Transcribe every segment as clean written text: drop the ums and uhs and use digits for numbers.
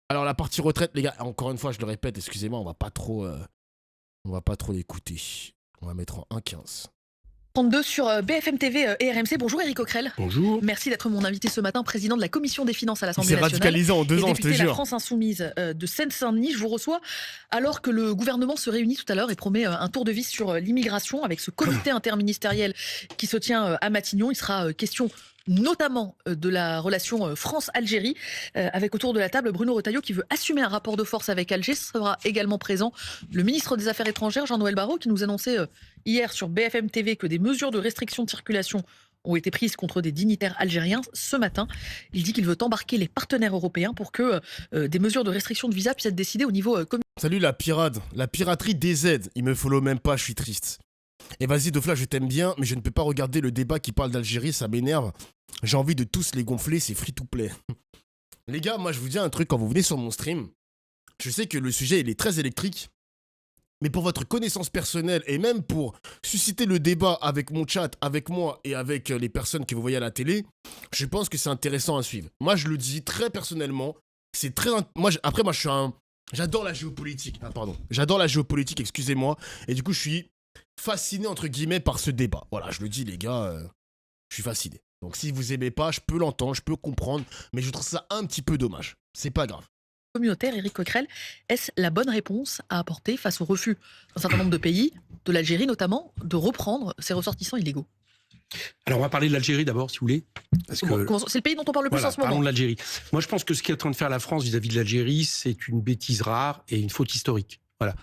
Alors la partie retraite, les gars, encore une fois, je le répète, excusez-moi, on va pas trop l'écouter. On va mettre en 1,15. 32 sur BFM TV et RMC. Bonjour Éric Coquerel. Bonjour. Merci d'être mon invité ce matin, président de la commission des finances à Il l'Assemblée s'est nationale. radicalisé en 2 et ans, je te député de la jure. France Insoumise de Seine-Saint-Denis. Je vous reçois alors que le gouvernement se réunit tout à l'heure et promet un tour de vis sur l'immigration avec ce comité interministériel qui se tient à Matignon. Il sera question notamment de la relation France-Algérie, avec autour de la table Bruno Retailleau qui veut assumer un rapport de force avec Alger. Sera également présent le ministre des Affaires étrangères, Jean-Noël Barrot, qui nous annonçait hier sur BFM TV que des mesures de restriction de circulation ont été prises contre des dignitaires algériens. Ce matin, il dit qu'il veut embarquer les partenaires européens pour que des mesures de restriction de visa puissent être décidées au niveau communautaire. Salut la pirate, la piraterie DZ. Il me follow même pas, je suis triste. Et vas-y, Dofla, je t'aime bien, mais je ne peux pas regarder le débat qui parle d'Algérie, ça m'énerve. J'ai envie de tous les gonfler, c'est free to play. Les gars, moi je vous dis un truc, quand vous venez sur mon stream, je sais que le sujet il est très électrique, mais pour votre connaissance personnelle et même pour susciter le débat avec mon chat, avec moi et avec les personnes que vous voyez à la télé, je pense que c'est intéressant à suivre. Moi je le dis très personnellement, c'est très... Après moi je suis un... J'adore la géopolitique, j'adore la géopolitique, excusez-moi, et du coup je suis fasciné entre guillemets par ce débat. Voilà, je le dis les gars, je suis fasciné. Donc si vous aimez pas, je peux l'entendre, je peux comprendre, mais je trouve ça un petit peu dommage. C'est pas grave. Communautaire, Éric Coquerel, est-ce la bonne réponse à apporter face au refus d'un certain nombre de pays, de l'Algérie notamment, de reprendre ses ressortissants illégaux? Alors, on va parler de l'Algérie d'abord, si vous voulez. Parce que, c'est le pays dont on parle le plus voilà, en ce moment. parlons de l'Algérie. Moi, je pense que ce qu'est en train de faire la France vis-à-vis de l'Algérie, c'est une bêtise rare et une faute historique. Voilà.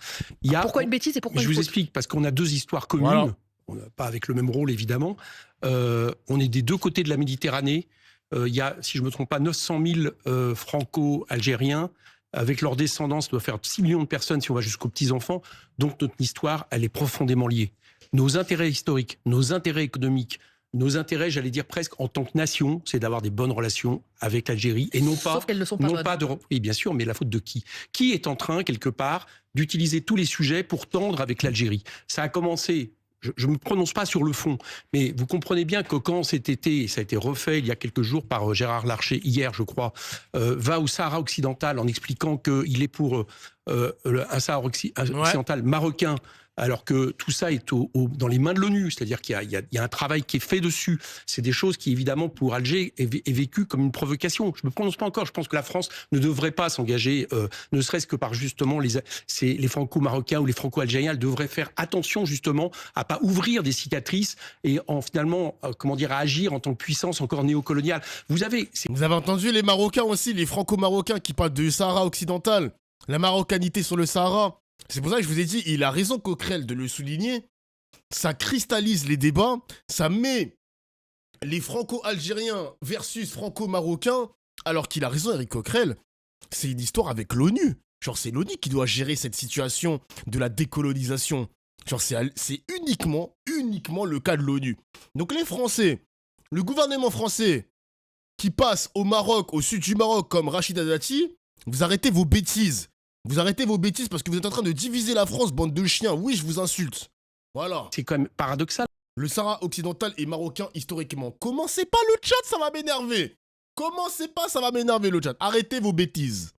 Pourquoi une bêtise et pourquoi Je une vous faute? explique, parce qu'on a deux histoires communes. Voilà. On n'a pas avec le même rôle, évidemment. On est des deux côtés de la Méditerranée. Il y a, si je ne me trompe pas, 900 000 franco-algériens. Avec leur descendance, ça doit faire 6 millions de personnes si on va jusqu'aux petits-enfants. Donc notre histoire, elle est profondément liée. Nos intérêts historiques, nos intérêts économiques, nos intérêts, j'allais dire presque en tant que nation, c'est d'avoir des bonnes relations avec l'Algérie et non pas, Sauf qu'elles ne sont pas bonnes. oui, bien sûr, mais la faute de qui? Qui est en train, quelque part, d'utiliser tous les sujets pour tendre avec l'Algérie? Ça a commencé... Je ne me prononce pas sur le fond, mais vous comprenez bien que quand cet été, et ça a été refait il y a quelques jours par Gérard Larcher, hier je crois, va au Sahara occidental en expliquant qu'il est pour un Sahara occidental marocain, alors que tout ça est dans les mains de l'ONU, c'est-à-dire qu'il y a un travail qui est fait dessus. C'est des choses qui, évidemment, pour Alger, est vécu comme une provocation. Je ne me prononce pas encore. Je pense que la France ne devrait pas s'engager, ne serait-ce que par, justement, les franco-marocains ou les franco-algériens. Elles devraient faire attention, justement, à pas ouvrir des cicatrices et finalement, à agir en tant que puissance encore néocoloniale. Vous avez entendu les Marocains aussi, les franco-marocains qui parlent du Sahara occidental, la marocanité sur le Sahara. C'est pour ça que je vous ai dit, il a raison Coquerel de le souligner. Ça cristallise les débats, ça met les franco-algériens versus franco-marocains, alors qu'il a raison Éric Coquerel. C'est une histoire avec l'ONU. Genre c'est l'ONU qui doit gérer cette situation de la décolonisation. Genre c'est uniquement le cas de l'ONU. Donc les Français, le gouvernement français qui passe au Maroc, au sud du Maroc comme Rachida Dati, vous arrêtez vos bêtises. Vous arrêtez vos bêtises parce que vous êtes en train de diviser la France, bande de chiens. Oui, je vous insulte. Voilà. C'est quand même paradoxal. Le Sahara occidental est marocain historiquement. Commencez pas le chat, ça va m'énerver. Commencez pas, ça va m'énerver le chat. Arrêtez vos bêtises.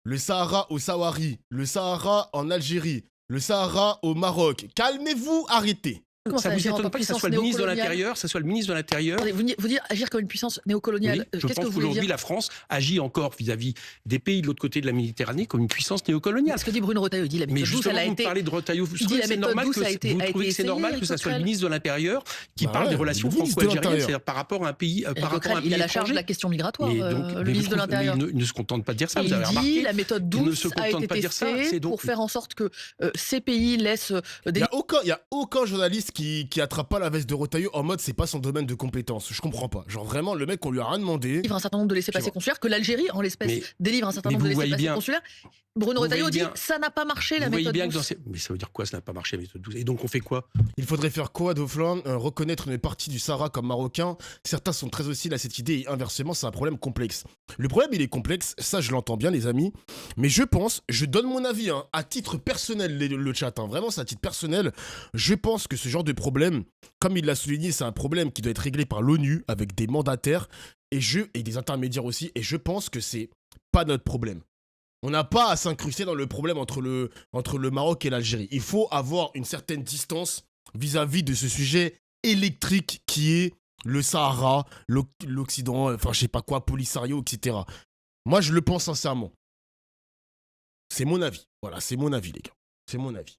Le Sahara au Sahari, le Sahara en Algérie, le Sahara au Maroc. Calmez-vous, arrêtez. Ça vous étonne pas que ça soit le ministre de l'Intérieur, Vous dire agir comme une puissance néocoloniale. Oui, je pense qu'aujourd'hui, la France agit encore vis-à-vis des pays de l'autre côté de la Méditerranée comme une puissance néocoloniale. Ce que dit Bruno Retailleau, dit la méthode douce, elle a été... parlez de Retailleau, vous trouvez que c'est normal que ça soit le ministre de l'Intérieur qui parle des relations franco-algériennes, c'est-à-dire par rapport à un pays étranger. Il a la charge de la question migratoire, le ministre de l'Intérieur. Il ne se contente pas de dire ça, vous avez remarqué. Il dit la méthode douce a été testée pour faire en sorte que ces pays laissent... Il n'y a aucun journaliste qui attrape pas la veste de Retailleau en mode c'est pas son domaine de compétence. Je comprends pas. Genre vraiment, le mec, on lui a rien demandé. Délivre un certain nombre de laissez-passer consulaires, que l'Algérie, en l'espèce, délivre un certain nombre de laissez-passer consulaires. Bruno Retailleau dit ça n'a pas marché la méthode douce. Mais ça veut dire quoi, ça n'a pas marché la méthode douce? Et donc on fait quoi? Il faudrait faire quoi, Doflan? Reconnaître une partie du Sahara comme marocain. Certains sont très hostiles à cette idée et inversement, c'est un problème complexe. Le problème, il est complexe, ça je l'entends bien, les amis. Mais je pense, je donne mon avis, à titre personnel, le chat, vraiment c'est à titre personnel. Je pense que ce genre de problème, comme il l'a souligné, c'est un problème qui doit être réglé par l'ONU avec des mandataires et des intermédiaires aussi. Et je pense que c'est pas notre problème. On n'a pas à s'incruster dans le problème entre le Maroc et l'Algérie. Il faut avoir une certaine distance vis-à-vis de ce sujet électrique qui est le Sahara, l'Occident, enfin je sais pas quoi, Polisario, etc. Moi, je le pense sincèrement. C'est mon avis. Voilà, c'est mon avis, les gars. C'est mon avis.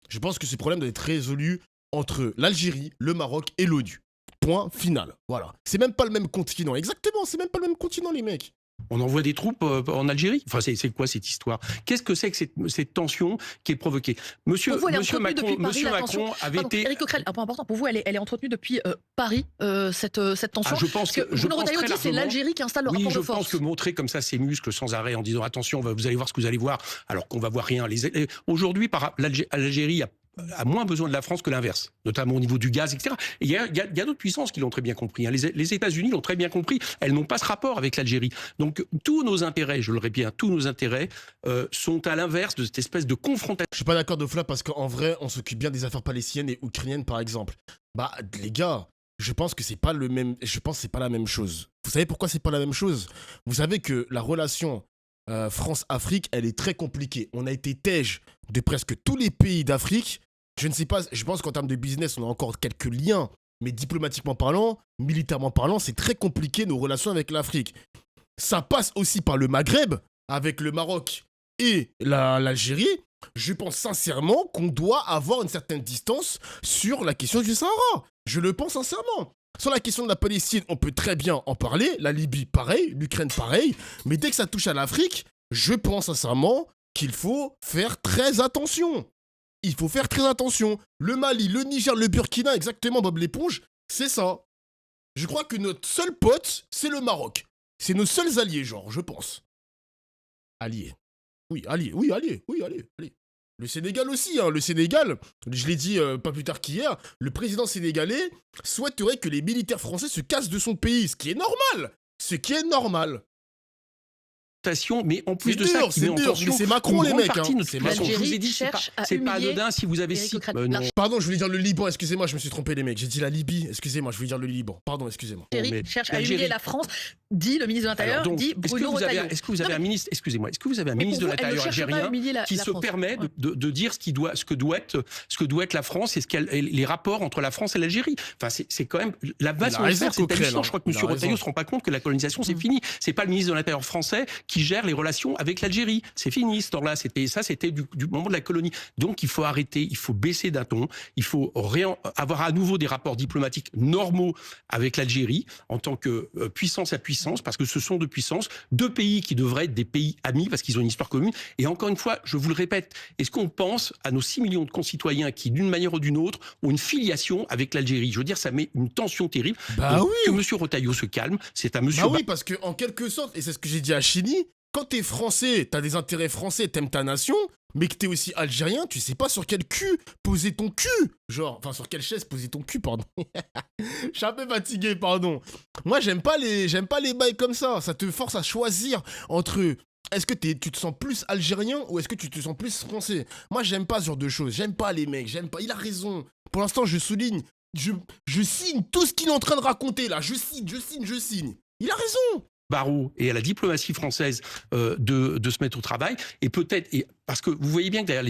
Je pense que ce problème doit être résolu entre l'Algérie, le Maroc et l'ONU. Point final. Voilà. C'est même pas le même continent. Exactement, c'est même pas le même continent, les mecs. On envoie des troupes en Algérie. Enfin, c'est quoi cette histoire? Qu'est-ce que c'est que cette tension qui est provoquée? Monsieur Macron avait été... Éric Coquerel, un point important, pour vous, elle est entretenue depuis Paris, cette tension. Je pense que Bruno Retailleau dit que c'est l'Algérie qui installe le rapport de force. Oui, je pense que montrer comme ça ses muscles sans arrêt en disant attention, vous allez voir ce que vous allez voir, alors qu'on va voir rien. Aujourd'hui, l'Algérie a moins besoin de la France que l'inverse, notamment au niveau du gaz, etc. Et il y a d'autres puissances qui l'ont très bien compris. Hein. Les États-Unis l'ont très bien compris. Elles n'ont pas ce rapport avec l'Algérie. Donc tous nos intérêts, je le répète bien, tous nos intérêts sont à l'inverse de cette espèce de confrontation. Je suis pas d'accord de Fla parce qu'en vrai, on s'occupe bien des affaires palestiniennes et ukrainiennes, par exemple. Bah, les gars, je pense que c'est pas le même. Je pense que c'est pas la même chose. Vous savez pourquoi c'est pas la même chose? Vous savez que la relation France-Afrique, elle est très compliquée. On a été tège de presque tous les pays d'Afrique. Je ne sais pas, je pense qu'en termes de business, on a encore quelques liens, mais diplomatiquement parlant, militairement parlant, c'est très compliqué nos relations avec l'Afrique. Ça passe aussi par le Maghreb, avec le Maroc et l'Algérie. Je pense sincèrement qu'on doit avoir une certaine distance sur la question du Sahara. Je le pense sincèrement. Sur la question de la Palestine, on peut très bien en parler. La Libye, pareil. L'Ukraine, pareil. Mais dès que ça touche à l'Afrique, je pense sincèrement qu'il faut faire très attention. Il faut faire très attention. Le Mali, le Niger, le Burkina, exactement, Bob l'éponge, c'est ça. Je crois que notre seul pote, c'est le Maroc. C'est nos seuls alliés, genre, je pense. Alliés. Oui, alliés. Oui, alliés. Oui, alliés. Le Sénégal aussi, hein. Le Sénégal, je l'ai dit pas plus tard qu'hier, le président sénégalais souhaiterait que les militaires français se cassent de son pays, ce qui est normal. Ce qui est normal. Mais en plus de ça, qui met en tension, c'est Macron les mecs. C'est Macron. Je vous ai dit, c'est pas anodin si vous avez Pardon, je voulais dire le Liban. Excusez-moi, je me suis trompé les mecs. J'ai dit la Libye. Excusez-moi, je voulais dire le Liban. Pardon, excusez-moi. L'Algérie cherche à humilier la France. Dit le ministre de l'Intérieur. Dit Bruno Retailleau. Est-ce que vous avez un ministre Excusez-moi. Est-ce que vous avez un ministre de l'Intérieur algérien qui se permet de dire ce que doit être la France et les rapports entre la France et l'Algérie? Enfin, c'est quand même la base de faire. C'est hallucinant. Je crois que M. Retailleau se rend pas compte que la colonisation c'est fini. C'est pas le ministre de l'Intérieur français qui gère les relations avec l'Algérie. C'est fini ce temps-là. C'était du moment de la colonie. Donc il faut arrêter, il faut baisser d'un ton, il faut avoir à nouveau des rapports diplomatiques normaux avec l'Algérie en tant que puissance à puissance, parce que ce sont deux puissances, deux pays qui devraient être des pays amis parce qu'ils ont une histoire commune. Et encore une fois, je vous le répète, est-ce qu'on pense à nos 6 millions de concitoyens qui, d'une manière ou d'une autre, ont une filiation avec l'Algérie? Je veux dire, ça met une tension terrible. Donc, que M. Retailleau se calme, c'est à M. Oui, parce que en quelque sorte, et c'est ce que j'ai dit à Chini, quand t'es français, t'as des intérêts français, t'aimes ta nation, mais que t'es aussi algérien, tu sais pas sur quel cul poser ton cul. Genre, enfin sur quelle chaise poser ton cul, pardon. Je suis un peu fatigué, pardon. Moi, j'aime pas les bails comme ça. Ça te force à choisir entre est-ce que tu te sens plus algérien ou est-ce que tu te sens plus français. Moi, j'aime pas ce genre de choses. J'aime pas les mecs, j'aime pas. Il a raison. Pour l'instant, je souligne. Je signe tout ce qu'il est en train de raconter là. Je signe. Il a raison. Barreau et à la diplomatie française de se mettre au travail et peut-être parce que vous voyez bien que derrière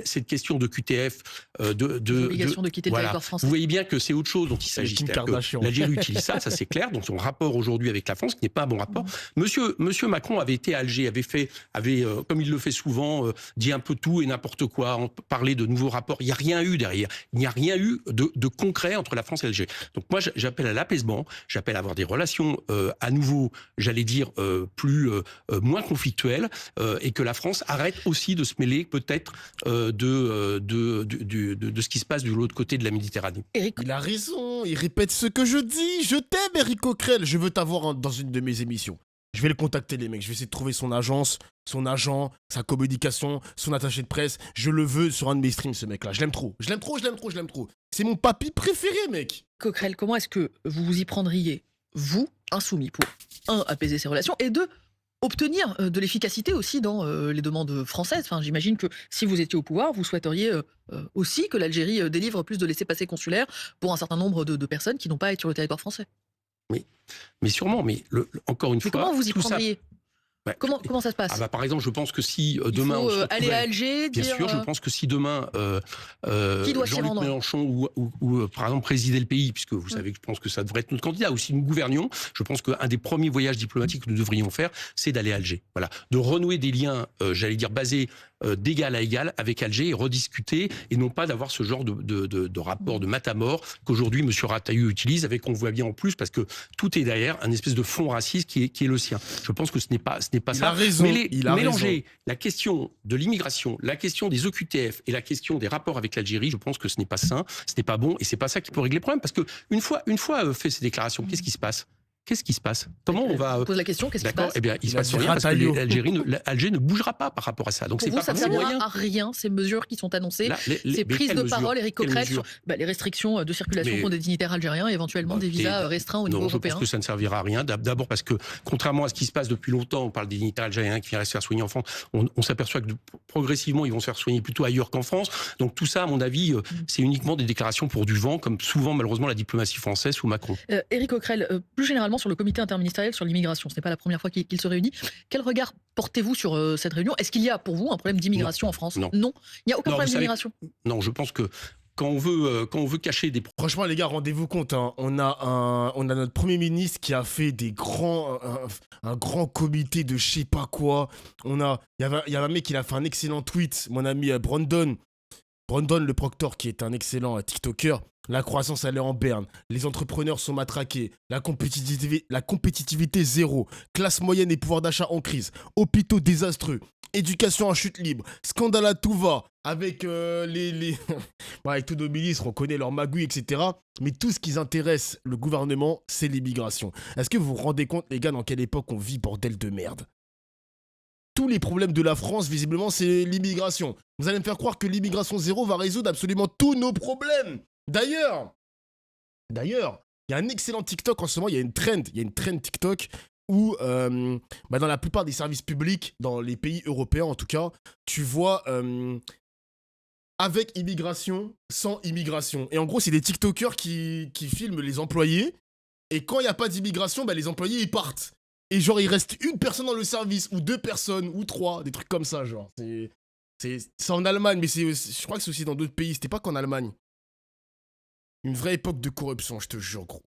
cette question de QTF l'obligation de quitter le territoire français, vous voyez bien que c'est autre chose dont il s'agit. L'Algérie utilise ça c'est clair, dans son rapport aujourd'hui avec la France qui n'est pas un bon rapport. Monsieur Macron avait été à Alger, avait comme il le fait souvent dit un peu tout et n'importe quoi, parlé de nouveaux rapports. Il n'y a rien eu derrière, il n'y a rien eu de concret entre la France et l'Algérie. Donc moi j'appelle à l'apaisement, j'appelle à avoir des relations à nouveau, j'allais dire moins conflictuelles, et que la France arrête aussi de se mêler peut-être de ce qui se passe de l'autre côté de la Méditerranée. Il a raison, il répète ce que je dis. Je t'aime, Éric Coquerel. Je veux t'avoir dans une de mes émissions. Je vais le contacter, les mecs. Je vais essayer de trouver son agence, son agent, sa communication, son attaché de presse. Je le veux sur un de mes streams, ce mec-là. Je l'aime trop. C'est mon papy préféré, mec. Coquerel, comment est-ce que vous vous y prendriez, vous, insoumis, pour, un, apaiser ces relations, et deux, obtenir de l'efficacité aussi dans les demandes françaises. Enfin, j'imagine que si vous étiez au pouvoir, vous souhaiteriez aussi que l'Algérie délivre plus de laissez-passer consulaires pour un certain nombre de personnes qui n'ont pas à être sur le territoire français. Mais sûrement, encore une fois... Comment vous y prendriez ? Ouais. Comment ça se passe? Par exemple, je pense que si Il demain faut on se aller à retrouvait- Alger, Bien dire sûr, je pense que si demain Qui doit s'y Jean-Luc rendre? Mélenchon ou, par exemple présider le pays, puisque vous Mm. savez que je pense que ça devrait être notre candidat, ou si nous gouvernions, je pense qu'un des premiers voyages diplomatiques que nous devrions faire, c'est d'aller à Alger. Voilà, de renouer des liens, j'allais dire basés d'égal à égal avec Alger et rediscuter, et non pas d'avoir ce genre de rapport de matamor qu'aujourd'hui M. Rataillou utilise, avec on voit bien en plus, parce que tout est derrière un espèce de fond raciste qui est le sien. Je pense que ce n'est pas Il ça. a raison. Mélanger la question de l'immigration, la question des OQTF et la question des rapports avec l'Algérie, je pense que ce n'est pas sain, ce n'est pas bon, et c'est pas ça qui peut régler le problème. Parce que une fois fait ces déclarations, qu'est-ce qui se passe? Qu'est-ce qui se passe? Comment on va... Je pose la question, qu'est-ce qui se D'accord, passe? eh bien, il se Il a passe dit rien parce que Rataillot. l'Alger ne bougera pas par rapport à ça. Donc Pour c'est vous, pas ça ne par les servira moyens. à rien, ces mesures qui sont annoncées, Là, ces mais prises quelles de mesures parole, Éric Quelles Coquerel, mesures sur les restrictions de circulation Mais- pour des dignitaires algériens, éventuellement des visas restreints au niveau Non, je européen. pense que ça ne servira à rien. D'abord parce que, contrairement à ce qui se passe depuis longtemps, on parle des dignitaires algériens qui viennent se faire soigner en France, on s'aperçoit que progressivement, ils vont se faire soigner plutôt ailleurs qu'en France. Donc tout ça, à mon avis, c'est uniquement des déclarations pour du vent, comme souvent, malheureusement, la diplomatie française sous Macron. Éric Coquerel, plus généralement sur le comité interministériel sur l'immigration, ce n'est pas la première fois qu'il se réunit. Quel regard portez-vous sur cette réunion? Est-ce qu'il y a pour vous un problème d'immigration en France? Non. Il n'y a aucun Non, problème vous savez- d'immigration. Non, je pense que quand on veut cacher des Franchement, les gars, rendez-vous compte. Hein. On a notre Premier ministre qui a fait un grand comité de je sais pas quoi. Il y avait un mec qui a fait un excellent tweet, mon ami Brandon, le proctor, qui est un excellent TikToker. La croissance, elle est en berne. Les entrepreneurs sont matraqués. La compétitivité zéro. Classe moyenne et pouvoir d'achat en crise. Hôpitaux désastreux. Éducation en chute libre. Scandale à tout va. Avec Bon, avec tous nos ministres, on connaît leur magouille, etc. Mais tout ce qui intéresse le gouvernement, c'est l'immigration. Est-ce que vous vous rendez compte, les gars, dans quelle époque on vit, bordel de merde? Tous les problèmes de la France, visiblement, c'est l'immigration. Vous allez me faire croire que l'immigration zéro va résoudre absolument tous nos problèmes. D'ailleurs, il y a un excellent TikTok en ce moment, il y a une trend TikTok où, dans la plupart des services publics, dans les pays européens en tout cas, tu vois avec immigration, sans immigration. Et en gros, c'est des TikTokers qui filment les employés, et quand il n'y a pas d'immigration, les employés, ils partent. Et genre, il reste une personne dans le service, ou deux personnes, ou trois, des trucs comme ça, genre. C'est en Allemagne, mais je crois que c'est aussi dans d'autres pays, c'était pas qu'en Allemagne. Une vraie époque de corruption, je te jure, gros.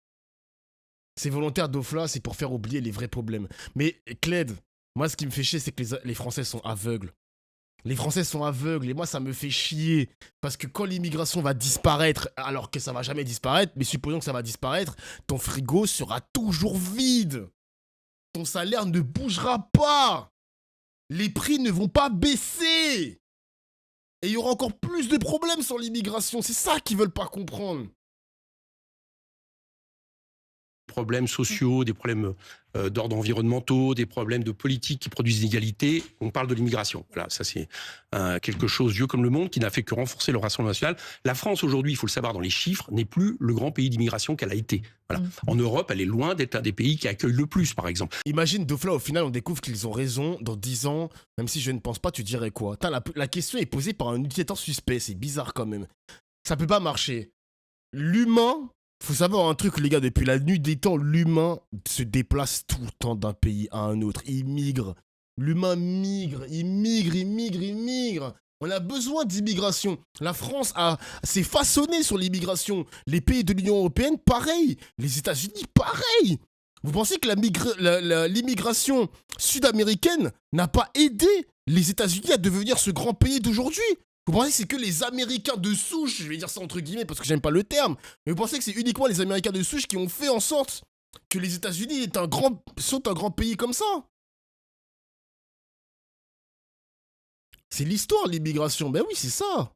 C'est volontaire, Dofla, c'est pour faire oublier les vrais problèmes. Mais, Cled, moi, ce qui me fait chier, c'est que les Français sont aveugles. Les Français sont aveugles, et moi, ça me fait chier. Parce que quand l'immigration va disparaître, alors que ça va jamais disparaître, mais supposons que ça va disparaître, ton frigo sera toujours vide. Ton salaire ne bougera pas. Les prix ne vont pas baisser. Et il y aura encore plus de problèmes sur l'immigration. C'est ça qu'ils veulent pas comprendre. problèmes sociaux, des problèmes d'ordre environnementaux, des problèmes de politique qui produisent l'inégalité. On parle de l'immigration. Voilà, ça c'est quelque chose vieux comme le monde qui n'a fait que renforcer le Rassemblement national. La France aujourd'hui, il faut le savoir dans les chiffres, n'est plus le grand pays d'immigration qu'elle a été. Voilà. En Europe, elle est loin d'être un des pays qui accueille le plus, par exemple. Imagine, Dofla, au final, on découvre qu'ils ont raison. Dans 10 ans, même si je ne pense pas, tu dirais quoi? La question est posée par un utilisateur suspect. C'est bizarre quand même. Ça peut pas marcher. L'humain... Faut savoir un truc, les gars, depuis la nuit des temps, l'humain se déplace tout le temps d'un pays à un autre. Il migre. L'humain migre, il migre. On a besoin d'immigration. La France s'est façonnée sur l'immigration. Les pays de l'Union européenne, pareil. Les États-Unis, pareil. Vous pensez que l'immigration sud-américaine n'a pas aidé les États-Unis à devenir ce grand pays d'aujourd'hui? Vous pensez que c'est que les Américains de souche, je vais dire ça entre guillemets parce que j'aime pas le terme, mais vous pensez que c'est uniquement les Américains de souche qui ont fait en sorte que les États-Unis sont un grand pays comme ça? C'est l'histoire, l'immigration. Ben oui, c'est ça.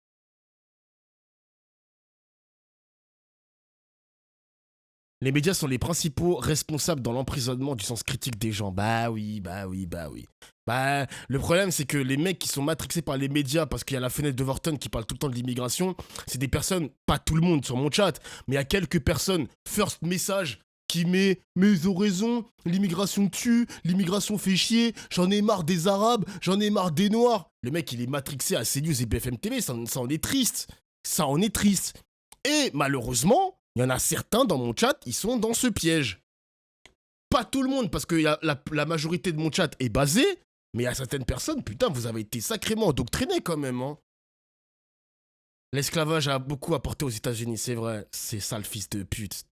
Les médias sont les principaux responsables dans l'emprisonnement du sens critique des gens. Bah oui. Le problème, c'est que les mecs qui sont matrixés par les médias, parce qu'il y a la fenêtre d'Overton qui parle tout le temps de l'immigration, c'est des personnes, pas tout le monde sur mon chat, mais il y a quelques personnes, first message, qui met « Mais ils ont raison, l'immigration tue, l'immigration fait chier, j'en ai marre des Arabes, j'en ai marre des Noirs. » Le mec, il est matrixé à CNews et BFM TV, ça en est triste. Ça en est triste. Et malheureusement, il y en a certains dans mon chat, ils sont dans ce piège. Pas tout le monde, parce que la majorité de mon chat est basée, mais il y a certaines personnes, putain, vous avez été sacrément endoctrinés quand même. Hein. L'esclavage a beaucoup apporté aux États-Unis, c'est vrai. C'est ça le fils de pute.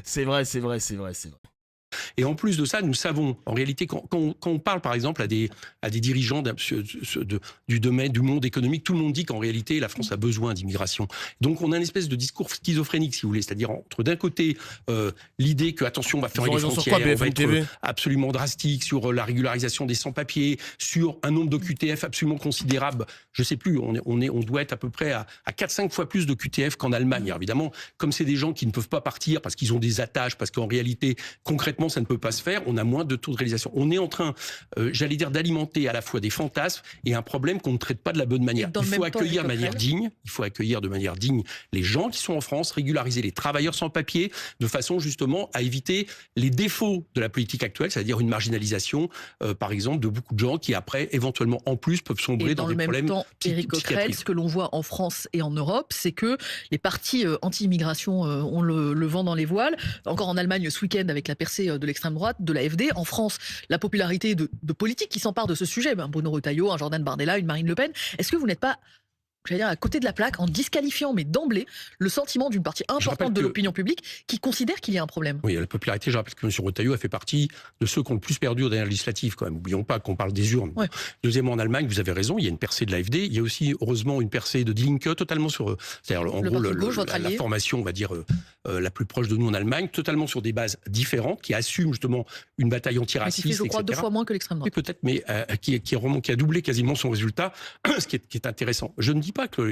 C'est vrai. Et en plus de ça, nous savons, en réalité, quand on parle par exemple à des dirigeants du domaine du monde économique, tout le monde dit qu'en réalité, la France a besoin d'immigration. Donc on a une espèce de discours schizophrénique, si vous voulez, c'est-à-dire entre d'un côté l'idée que, attention, on va fermer les frontières, on va être absolument drastique sur la régularisation des sans-papiers, sur un nombre de QTF absolument considérable. Je sais plus, on doit être à peu près à 4-5 fois plus de QTF qu'en Allemagne. Alors, évidemment, comme c'est des gens qui ne peuvent pas partir parce qu'ils ont des attaches, parce qu'en réalité, concrètement, ça ne peut pas se faire, on a moins de taux de réalisation. On est en train, j'allais dire, d'alimenter à la fois des fantasmes et un problème qu'on ne traite pas de la bonne manière. Il faut accueillir de manière digne, les gens qui sont en France, régulariser les travailleurs sans papier, de façon justement à éviter les défauts de la politique actuelle, c'est-à-dire une marginalisation, par exemple, de beaucoup de gens qui après, éventuellement, en plus, peuvent sombrer dans des problèmes Éric Coquerel, ce que l'on voit en France et en Europe, c'est que les partis anti-immigration ont le vent dans les voiles. Encore en Allemagne ce week-end avec la percée de l'extrême droite, de l'AfD. En France, la popularité de politiques qui s'emparent de ce sujet, Bruno Retailleau, un Jordan Bardella, une Marine Le Pen. Est-ce que vous n'êtes pas, j'allais dire, à côté de la plaque en disqualifiant, mais d'emblée, le sentiment d'une partie importante de l'opinion publique qui considère qu'il y a un problème? Oui, la popularité, je rappelle que M. Retailleau a fait partie de ceux qui ont le plus perdu aux dernières législatives, quand même. N'oublions pas qu'on parle des urnes. Ouais. Deuxièmement, en Allemagne, vous avez raison, il y a une percée de l'AfD. Il y a aussi, heureusement, une percée de Die Linke, totalement sur, c'est-à-dire, en gros, la formation, on va dire, la plus proche de nous en Allemagne, totalement sur des bases différentes, qui assume justement une bataille antiraciste, mais qui fait, je crois, 2 fois moins que l'extrême droite. Oui, peut-être, mais qui a doublé quasiment son résultat, ce qui est intéressant. Je ne dis pas que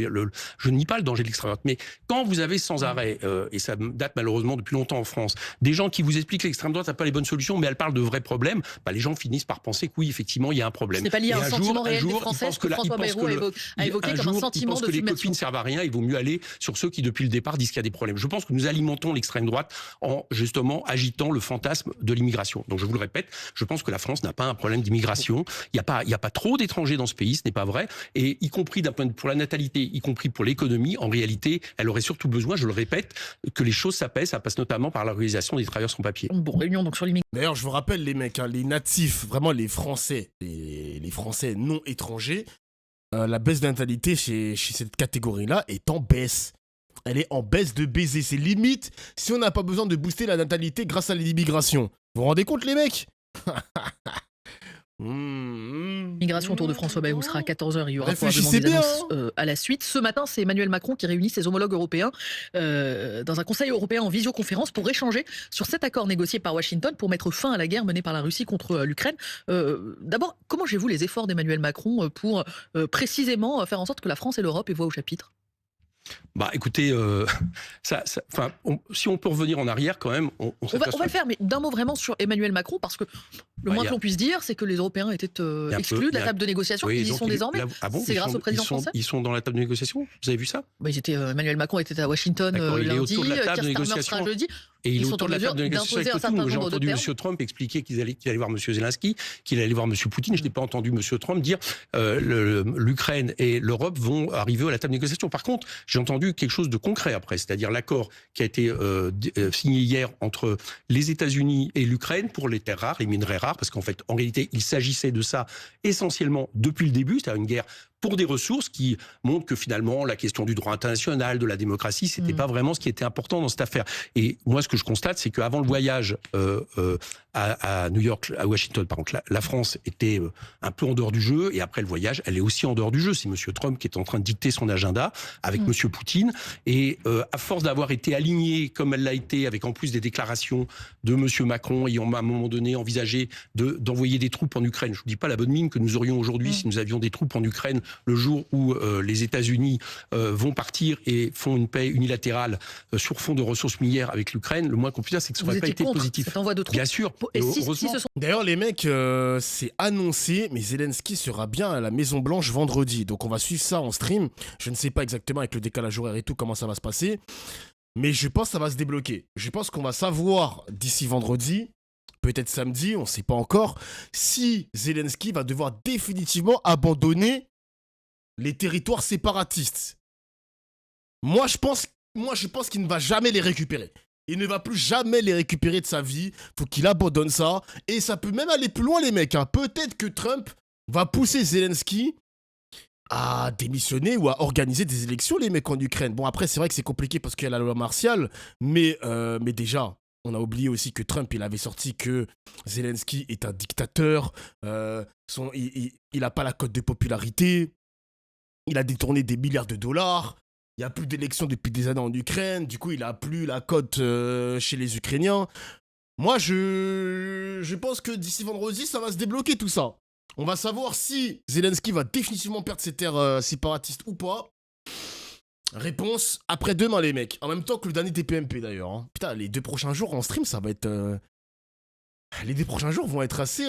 je nie pas le danger de l'extrême droite, mais quand vous avez sans arrêt, et ça date malheureusement depuis longtemps en France, des gens qui vous expliquent que l'extrême droite n'a pas les bonnes solutions, mais elle parle de vrais problèmes, les gens finissent par penser que oui, effectivement, il y a un problème. Ce n'est pas lié à un sentiment réel des Français que François Bayrou a évoqué comme un sentiment de que les copines servent à rien, il vaut mieux aller sur ceux qui, depuis le départ, disent qu'il y a des problèmes. Je pense que nous alimentons l'extrême droite en, justement, agitant le fantasme de l'immigration. Donc, je vous le répète, je pense que la France n'a pas un problème d'immigration. Il n'y a pas trop d'étrangers dans ce pays, ce n'est pas vrai. Et y compris d'un point de vue pour la natalité, y compris pour l'économie, en réalité, elle aurait surtout besoin, je le répète, que les choses s'apaisent. Ça passe notamment par la réalisation des travailleurs sans papier. Bon, réunion donc sur l'immigration. D'ailleurs, je vous rappelle, les mecs, les natifs, vraiment les Français, les Français non étrangers, la baisse de natalité chez cette catégorie-là est en baisse. Elle est en baisse de baiser. C'est limite si on n'a pas besoin de booster la natalité grâce à l'immigration. Vous vous rendez compte, les mecs? Migration autour de François Bayrou sera à 14h. Il y aura probablement des annonces à la suite. Ce matin, c'est Emmanuel Macron qui réunit ses homologues européens dans un conseil européen en visioconférence pour échanger sur cet accord négocié par Washington pour mettre fin à la guerre menée par la Russie contre l'Ukraine. D'abord, comment gérez-vous les efforts d'Emmanuel Macron pour précisément faire en sorte que la France et l'Europe aient voix au chapitre? Écoutez, si on peut revenir en arrière quand même, on va le faire, mais d'un mot vraiment sur Emmanuel Macron, parce que le moins que l'on puisse dire, c'est que les Européens étaient exclus de la table de négociation. Oui, ils y sont désormais. C'est grâce au président français. Ils sont dans la table de négociation. Vous avez vu ça? Emmanuel Macron était à Washington lundi, Keir Starmer sera jeudi. Et il est autour de la table de négociation avec tout le monde. J'ai entendu M. Trump expliquer qu'il allait voir M. Zelensky, qu'il allait voir M. Poutine. Je n'ai pas entendu M. Trump dire l'Ukraine et l'Europe vont arriver à la table de négociation. Par contre, j'ai entendu quelque chose de concret après, c'est-à-dire l'accord qui a été signé hier entre les États-Unis et l'Ukraine pour les terres rares, les minerais rares, parce qu'en fait, en réalité, il s'agissait de ça essentiellement depuis le début, c'est-à-dire une guerre pour des ressources qui montrent que finalement la question du droit international, de la démocratie, c'était pas vraiment ce qui était important dans cette affaire. Et moi, ce que je constate, c'est qu'avant le voyage à New York, à Washington, par contre, la France était un peu en dehors du jeu, et après le voyage, elle est aussi en dehors du jeu. C'est M. Trump qui est en train de dicter son agenda avec M. Poutine, et à force d'avoir été alignée comme elle l'a été, avec en plus des déclarations de M. Macron ayant à un moment donné envisagé d'envoyer des troupes en Ukraine. Je ne vous dis pas la bonne mine que nous aurions aujourd'hui si nous avions des troupes en Ukraine le jour où les États-Unis vont partir et font une paix unilatérale sur fond de ressources minières avec l'Ukraine, le moins qu'on puisse dire, c'est que ça n'aurait pas été positif. Cet envoi de troupes. Bien sûr. D'ailleurs, les mecs, c'est annoncé, mais Zelensky sera bien à la Maison-Blanche vendredi. Donc on va suivre ça en stream. Je ne sais pas exactement avec le décalage horaire et tout comment ça va se passer. Mais je pense que ça va se débloquer. Je pense qu'on va savoir d'ici vendredi, peut-être samedi, on ne sait pas encore, si Zelensky va devoir définitivement abandonner les territoires séparatistes. Moi, je pense qu'il ne va jamais les récupérer. Il ne va plus jamais les récupérer de sa vie. Faut qu'il abandonne ça. Et ça peut même aller plus loin, les mecs. Hein. Peut-être que Trump va pousser Zelensky à démissionner ou à organiser des élections, les mecs, en Ukraine. Bon, après, c'est vrai que c'est compliqué parce qu'il y a la loi martiale. Mais déjà, on a oublié aussi que Trump, il avait sorti que Zelensky est un dictateur. Il n'a pas la cote de popularité. Il a détourné des milliards de dollars. Il n'y a plus d'élections depuis des années en Ukraine. Du coup, il n'a plus la cote chez les Ukrainiens. Moi, je pense que d'ici vendredi, ça va se débloquer tout ça. On va savoir si Zelensky va définitivement perdre ses terres séparatistes ou pas. Réponse après-demain, les mecs. En même temps que le dernier TPMP, d'ailleurs. Hein. Putain, les 2 prochains jours en stream, ça va être... Les 2 prochains jours vont être assez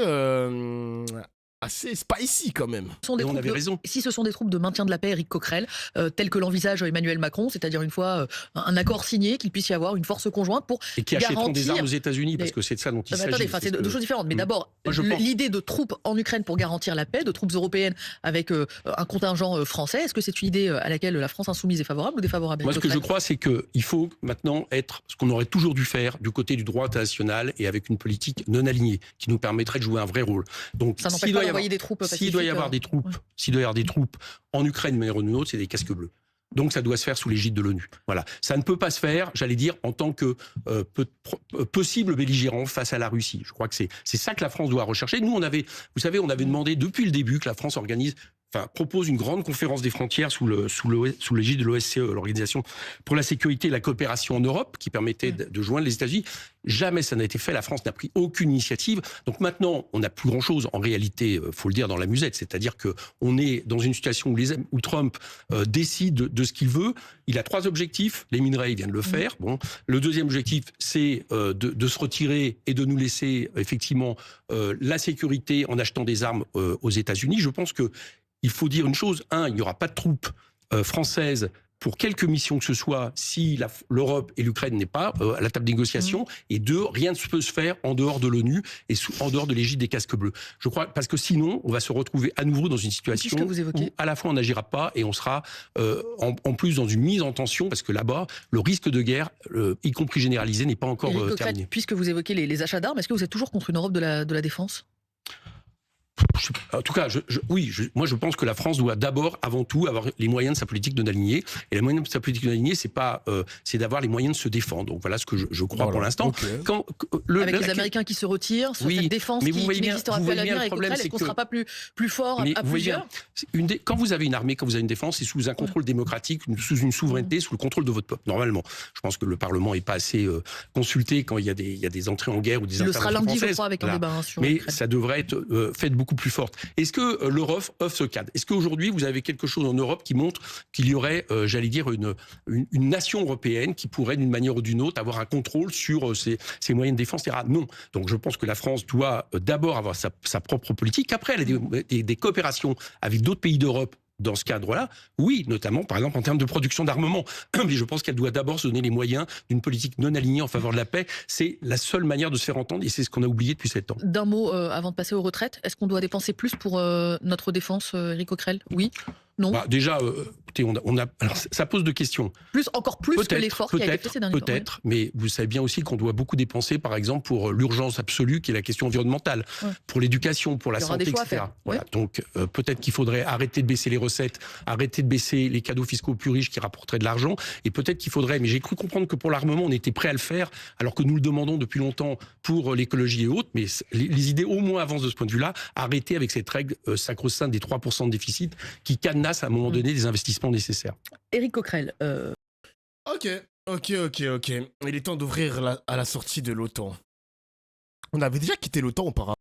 spicy quand même. Et on avait raison. Si ce sont des troupes de maintien de la paix, Éric Coquerel, telles que l'envisage Emmanuel Macron, c'est-à-dire une fois un accord signé, qu'il puisse y avoir une force conjointe pour et qui achèteront des armes aux États-Unis, parce que c'est de ça dont il s'agit. Attendez, c'est deux choses différentes. Mais d'abord, l'idée de troupes en Ukraine pour garantir la paix, de troupes européennes avec un contingent français, est-ce que c'est une idée à laquelle la France insoumise est favorable ou défavorable? Moi, ce que je crois, c'est qu'il faut maintenant être ce qu'on aurait toujours dû faire du côté du droit international et avec une politique non alignée qui nous permettrait de jouer un vrai rôle. Donc, ça n'empêche pas d'envoyer des troupes. S'il doit y avoir des troupes en Ukraine, mais en une autre, c'est des casques bleus. Donc ça doit se faire sous l'égide de l'ONU. Voilà. Ça ne peut pas se faire, j'allais dire, en tant que possible belligérant face à la Russie. Je crois que c'est ça que la France doit rechercher. Nous, vous savez, on avait demandé depuis le début que la France propose une grande conférence des frontières sous l'égide de l'OSCE, l'Organisation pour la sécurité et la coopération en Europe, qui permettait de joindre les États-Unis. Jamais ça n'a été fait. La France n'a pris aucune initiative. Donc maintenant, on n'a plus grand-chose, en réalité, faut le dire, dans la musette. C'est-à-dire qu'on est dans une situation où Trump décide de ce qu'il veut. Il a 3 objectifs. Les minerais, il vient de le faire. Bon. Le deuxième objectif, c'est de se retirer et de nous laisser, effectivement, la sécurité en achetant des armes aux États-Unis. Je pense que il faut dire une chose, il n'y aura pas de troupes françaises pour quelque mission que ce soit si l'Europe et l'Ukraine n'est pas à la table de négociation, et 2, rien ne peut se faire en dehors de l'ONU et en dehors de l'égide des casques bleus. Je crois, parce que sinon, on va se retrouver à nouveau dans une situation où à la fois on n'agira pas et on sera en plus dans une mise en tension, parce que là-bas, le risque de guerre, y compris généralisé, n'est pas encore terminé. Puisque vous évoquez les achats d'armes, est-ce que vous êtes toujours contre une Europe de la défense ? En tout cas, moi je pense que la France doit d'abord, avant tout, avoir les moyens de sa politique non alignée. Et les moyens de sa politique non alignée, c'est d'avoir les moyens de se défendre. Donc voilà ce que je crois pour l'instant. Okay. Avec les Américains qui se retirent, sur cette défense qui n'existera plus à l'avenir, est-ce qu'on ne sera pas plus fort à plusieurs? Quand vous avez une armée, quand vous avez une défense, c'est sous un contrôle démocratique, sous une souveraineté, sous le contrôle de votre peuple, normalement. Je pense que le Parlement n'est pas assez consulté quand il y a des entrées en guerre ou des interventions françaises. Il le sera lundi, je crois, avec un débat sur mais ça devrait être fait beaucoup plus forte. Est-ce que l'Europe offre ce cadre? Est-ce qu'aujourd'hui, vous avez quelque chose en Europe qui montre qu'il y aurait, j'allais dire, une nation européenne qui pourrait, d'une manière ou d'une autre, avoir un contrôle sur ses moyens de défense, etc. Non. Donc je pense que la France doit d'abord avoir sa propre politique. Après, elle a des coopérations avec d'autres pays d'Europe. Dans ce cadre-là, oui, notamment, par exemple, en termes de production d'armement. Mais je pense qu'elle doit d'abord se donner les moyens d'une politique non alignée en faveur de la paix. C'est la seule manière de se faire entendre et c'est ce qu'on a oublié depuis 7 ans. D'un mot, avant de passer aux retraites, est-ce qu'on doit dépenser plus pour notre défense, Éric Coquerel? Oui? Non? Déjà, écoutez, alors, ça pose 2 questions. Encore plus que l'effort qui a été fait ces derniers temps. Peut-être, mais vous savez bien aussi qu'on doit beaucoup dépenser, par exemple, pour l'urgence absolue, qui est la question environnementale, pour l'éducation, pour la santé, etc. Voilà. Donc, peut-être qu'il faudrait arrêter de baisser les recettes, arrêter de baisser les cadeaux fiscaux plus riches qui rapporteraient de l'argent, et peut-être qu'il faudrait, mais j'ai cru comprendre que pour l'armement, on était prêt à le faire, alors que nous le demandons depuis longtemps pour l'écologie et autres, mais les idées au moins avancent de ce point de vue-là, arrêter avec cette règle sacro-sainte des 3% de déficit qui cadenasse à un moment donné des investissements nécessaires. Éric Coquerel. Ok. Il est temps d'ouvrir à la sortie de l'OTAN. On avait déjà quitté l'OTAN auparavant.